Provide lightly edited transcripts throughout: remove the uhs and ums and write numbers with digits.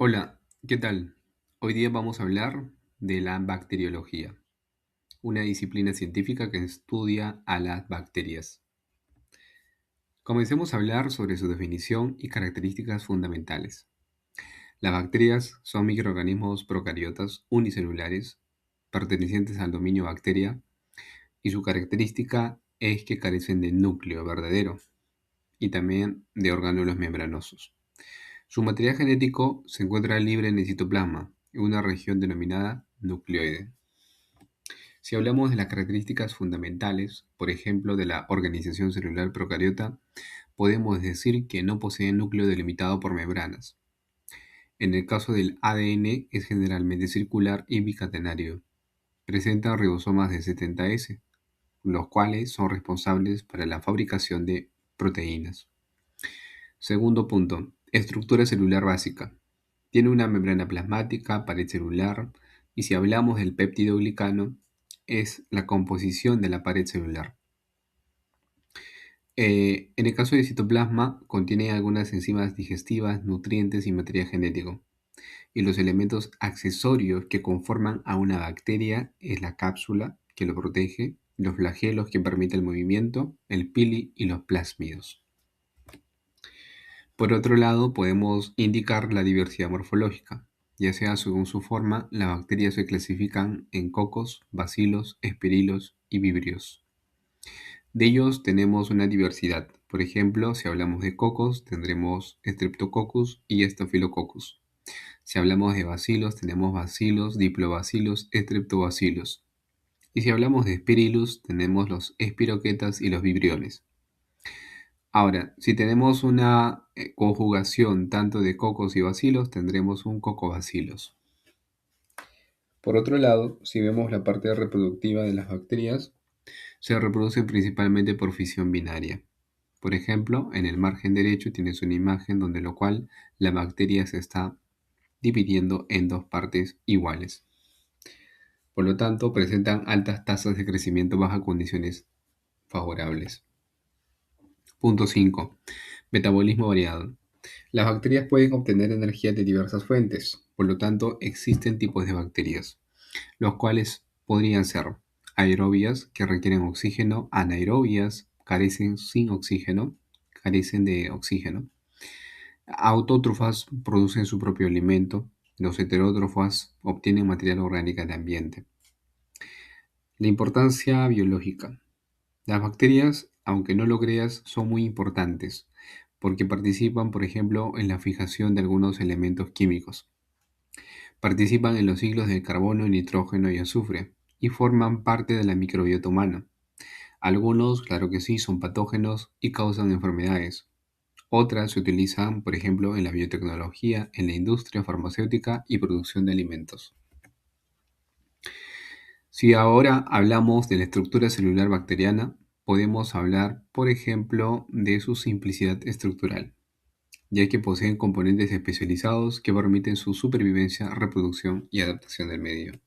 Hola, ¿qué tal? Hoy día vamos a hablar de la bacteriología, una disciplina científica que estudia a las bacterias. Comencemos a hablar sobre su definición y características fundamentales. Las bacterias son microorganismos procariotas unicelulares pertenecientes al dominio bacteria y su característica es que carecen de núcleo verdadero y también de orgánulos membranosos. Su material genético se encuentra libre en el citoplasma, en una región denominada nucleoide. Si hablamos de las características fundamentales, por ejemplo, de la organización celular procariota, podemos decir que no poseen núcleo delimitado por membranas. En el caso del ADN es generalmente circular y bicatenario. Presenta ribosomas de 70S, los cuales son responsables para la fabricación de proteínas. Segundo punto, estructura celular básica. Tiene una membrana plasmática, pared celular, y si hablamos del péptido glicano, es la composición de la pared celular. En el caso del citoplasma, contiene algunas enzimas digestivas, nutrientes y material genético. Y los elementos accesorios que conforman a una bacteria es la cápsula, que lo protege, los flagelos que permiten el movimiento, el pili y los plásmidos. Por otro lado, podemos indicar la diversidad morfológica, ya sea según su forma, las bacterias se clasifican en cocos, bacilos, espirilos y vibrios. De ellos tenemos una diversidad. Por ejemplo, si hablamos de cocos, tendremos Streptococcus y Staphylococcus. Si hablamos de bacilos, tenemos bacilos, diplobacilos, streptobacillus. Y si hablamos de espirillus, tenemos los espiroquetas y los vibriones. Ahora, si tenemos una conjugación tanto de cocos y bacilos, tendremos un cocobacilos. Por otro lado, si vemos la parte reproductiva de las bacterias, se reproducen principalmente por fisión binaria. Por ejemplo, en el margen derecho tienes una imagen donde lo cual la bacteria se está dividiendo en dos partes iguales. Por lo tanto, presentan altas tasas de crecimiento bajo condiciones favorables. Punto 5. Metabolismo variado. Las bacterias pueden obtener energía de diversas fuentes, por lo tanto existen tipos de bacterias, los cuales podrían ser aerobias, que requieren oxígeno, anaerobias, carecen de oxígeno. Autótrofas producen su propio alimento, los heterótrofas obtienen material orgánico de ambiente. La importancia biológica. Las bacterias, aunque no lo creas, son muy importantes porque participan, por ejemplo, en la fijación de algunos elementos químicos. Participan en los ciclos de carbono, nitrógeno y azufre y forman parte de la microbiota humana. Algunos, claro que sí, son patógenos y causan enfermedades. Otras se utilizan, por ejemplo, en la biotecnología, en la industria farmacéutica y producción de alimentos. Si ahora hablamos de la estructura celular bacteriana, podemos hablar, por ejemplo, de su simplicidad estructural, ya que poseen componentes especializados que permiten su supervivencia, reproducción y adaptación del medio.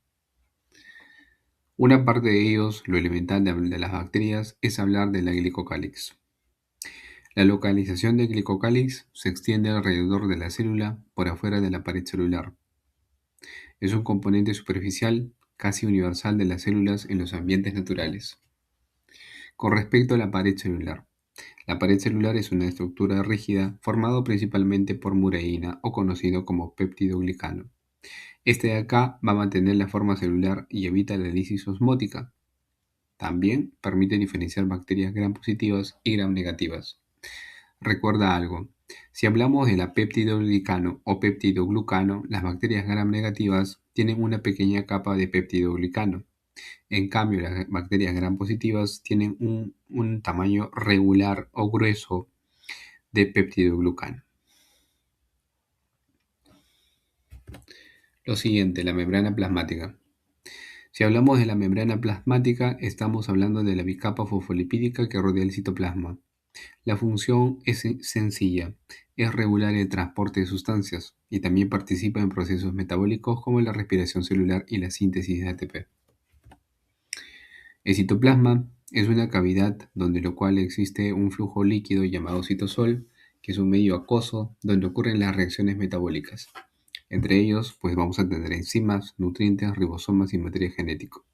Una parte de ellos, lo elemental de las bacterias, es hablar de la glicocálix. La localización del glicocálix se extiende alrededor de la célula por afuera de la pared celular. Es un componente superficial casi universal de las células en los ambientes naturales. Con respecto a la pared celular es una estructura rígida formada principalmente por mureína o conocido como péptido glicano. Este de acá va a mantener la forma celular y evita la lisis osmótica. También permite diferenciar bacterias gram positivas y gram negativas. Recuerda algo, si hablamos de la péptidoglicano o peptidoglucano, las bacterias gram negativas tienen una pequeña capa de peptidoglicano. En cambio, las bacterias gram positivas tienen un tamaño regular o grueso de peptidoglucano. Lo siguiente, la membrana plasmática. Si hablamos de la membrana plasmática, estamos hablando de la bicapa fosfolipídica que rodea el citoplasma. La función es sencilla, es regular el transporte de sustancias y también participa en procesos metabólicos como la respiración celular y la síntesis de ATP. El citoplasma es una cavidad donde lo cual existe un flujo líquido llamado citosol, que es un medio acuoso donde ocurren las reacciones metabólicas. Entre ellos, pues vamos a tener enzimas, nutrientes, ribosomas y material genético.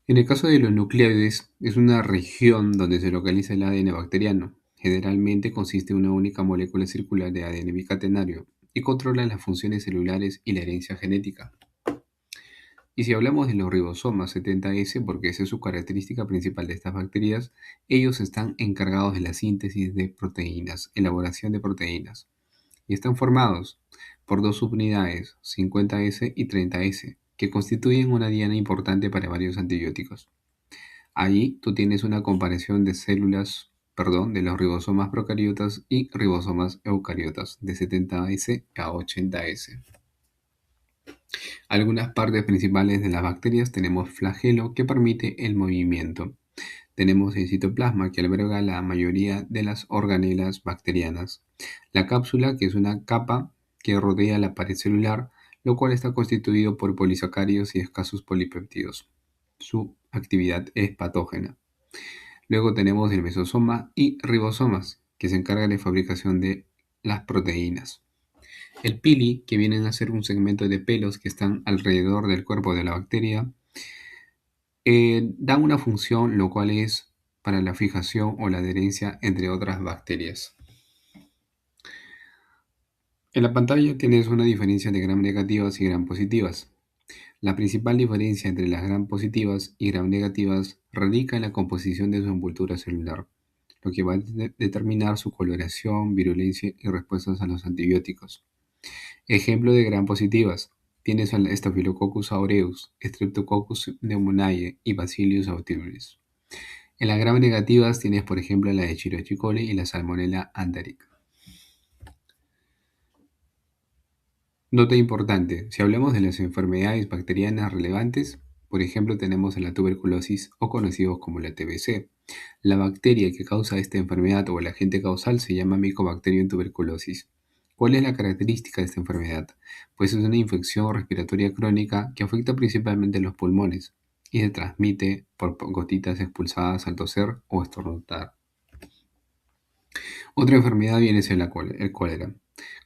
En el caso de los nucleoides, es una región donde se localiza el ADN bacteriano. Generalmente consiste en una única molécula circular de ADN bicatenario y controla las funciones celulares y la herencia genética. Y si hablamos de los ribosomas 70S, porque esa es su característica principal de estas bacterias, ellos están encargados de la síntesis de proteínas, elaboración de proteínas, y están formados por dos subunidades, 50S y 30S, que constituyen una diana importante para varios antibióticos. Ahí tú tienes una comparación de células, perdón, de los ribosomas procariotas y ribosomas eucariotas, de 70S a 80S. Algunas partes principales de las bacterias tenemos flagelo que permite el movimiento. Tenemos el citoplasma que alberga la mayoría de las organelas bacterianas. La cápsula, que es una capa que rodea la pared celular, lo cual está constituido por polisacáridos y escasos polipéptidos. Su actividad es patógena. Luego tenemos el mesosoma y ribosomas, que se encargan de fabricación de las proteínas. El pili, que vienen a ser un segmento de pelos que están alrededor del cuerpo de la bacteria, dan una función lo cual es para la fijación o la adherencia entre otras bacterias. En la pantalla tienes una diferencia de gram negativas y gram positivas. La principal diferencia entre las gram positivas y gram negativas radica en la composición de su envoltura celular, lo que va a determinar su coloración, virulencia y respuestas a los antibióticos. Ejemplo de gram positivas. Tienes al Staphylococcus aureus, Streptococcus pneumoniae y Bacillus authiolus. En las gram negativas tienes, por ejemplo, la Escherichia coli y la Salmonella enterica. Nota importante: si hablamos de las enfermedades bacterianas relevantes, por ejemplo, tenemos la tuberculosis o conocidos como la TBC. La bacteria que causa esta enfermedad o el agente causal se llama Mycobacterium tuberculosis. ¿Cuál es la característica de esta enfermedad? Pues es una infección respiratoria crónica que afecta principalmente los pulmones y se transmite por gotitas expulsadas al toser o estornudar. Otra enfermedad viene a ser el cólera.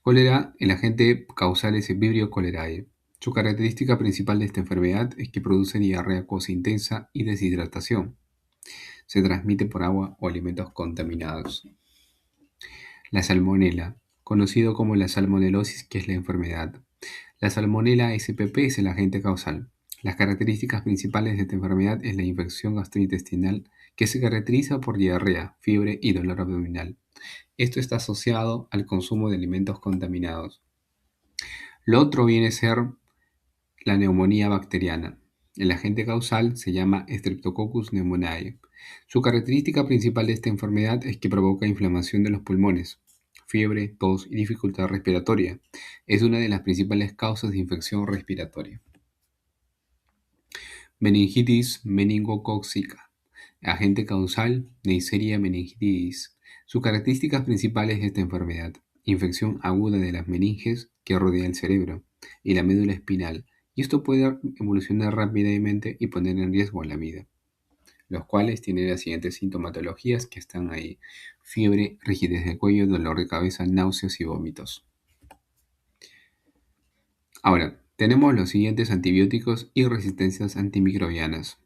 Cólera, el agente causal es el Vibrio cholerae. Su característica principal de esta enfermedad es que produce diarrea acuosa intensa y deshidratación. Se transmite por agua o alimentos contaminados. La salmonela, conocido como la salmonelosis, que es la enfermedad. La salmonela spp es el agente causal. Las características principales de esta enfermedad es la infección gastrointestinal que se caracteriza por diarrea, fiebre y dolor abdominal. Esto está asociado al consumo de alimentos contaminados. Lo otro viene a ser la neumonía bacteriana. El agente causal se llama Streptococcus pneumoniae. Su característica principal de esta enfermedad es que provoca inflamación de los pulmones, fiebre, tos y dificultad respiratoria. Es una de las principales causas de infección respiratoria. Meningitis meningocócica. Agente causal, Neisseria meningitidis. Sus características principales de esta enfermedad: infección aguda de las meninges que rodea el cerebro y la médula espinal, y esto puede evolucionar rápidamente y poner en riesgo la vida, los cuales tienen las siguientes sintomatologías que están ahí: fiebre, rigidez del cuello, dolor de cabeza, náuseas y vómitos. Ahora, tenemos los siguientes antibióticos y resistencias antimicrobianas.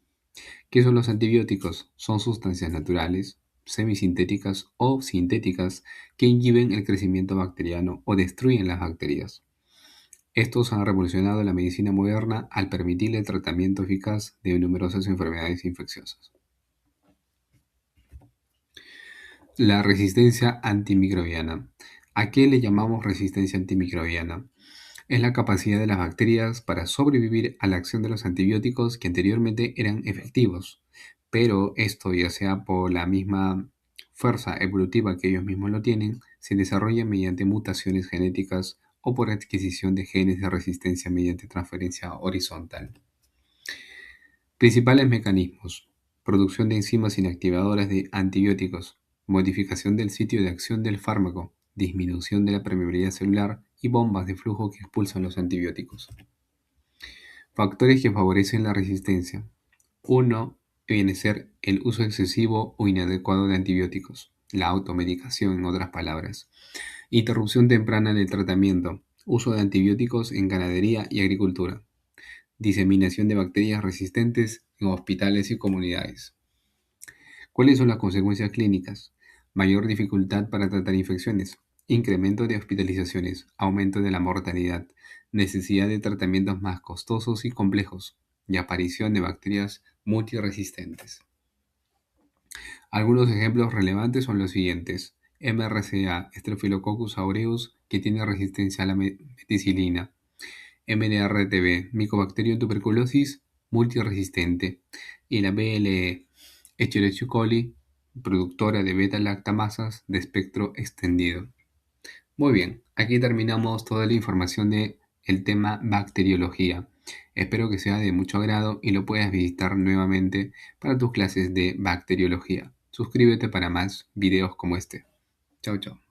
¿Qué son los antibióticos? Son sustancias naturales, semisintéticas o sintéticas que inhiben el crecimiento bacteriano o destruyen las bacterias. Estos han revolucionado la medicina moderna al permitir el tratamiento eficaz de numerosas enfermedades infecciosas. La resistencia antimicrobiana. ¿A qué le llamamos resistencia antimicrobiana? Es la capacidad de las bacterias para sobrevivir a la acción de los antibióticos que anteriormente eran efectivos, pero esto, ya sea por la misma fuerza evolutiva que ellos mismos lo tienen, se desarrolla mediante mutaciones genéticas o por adquisición de genes de resistencia mediante transferencia horizontal. Principales mecanismos: producción de enzimas inactivadoras de antibióticos, modificación del sitio de acción del fármaco, disminución de la permeabilidad celular y bombas de flujo que expulsan los antibióticos. Factores que favorecen la resistencia. Uno viene a ser el uso excesivo o inadecuado de antibióticos, la automedicación en otras palabras. Interrupción temprana del tratamiento. uso de antibióticos en ganadería y agricultura, diseminación de bacterias resistentes en hospitales y comunidades. ¿Cuáles son las consecuencias clínicas? Mayor dificultad para tratar infecciones, incremento de hospitalizaciones, aumento de la mortalidad, necesidad de tratamientos más costosos y complejos, y aparición de bacterias multiresistentes. Algunos ejemplos relevantes son los siguientes: MRSA, Staphylococcus aureus, que tiene resistencia a la meticilina; MDR-TB, Mycobacterium tuberculosis, multiresistente; y la BLE, Escherichia coli, productora de beta-lactamasas de espectro extendido. Muy bien, aquí terminamos toda la información de el tema bacteriología. Espero que sea de mucho agrado y lo puedas visitar nuevamente para tus clases de bacteriología. Suscríbete para más videos como este. Chao, chao.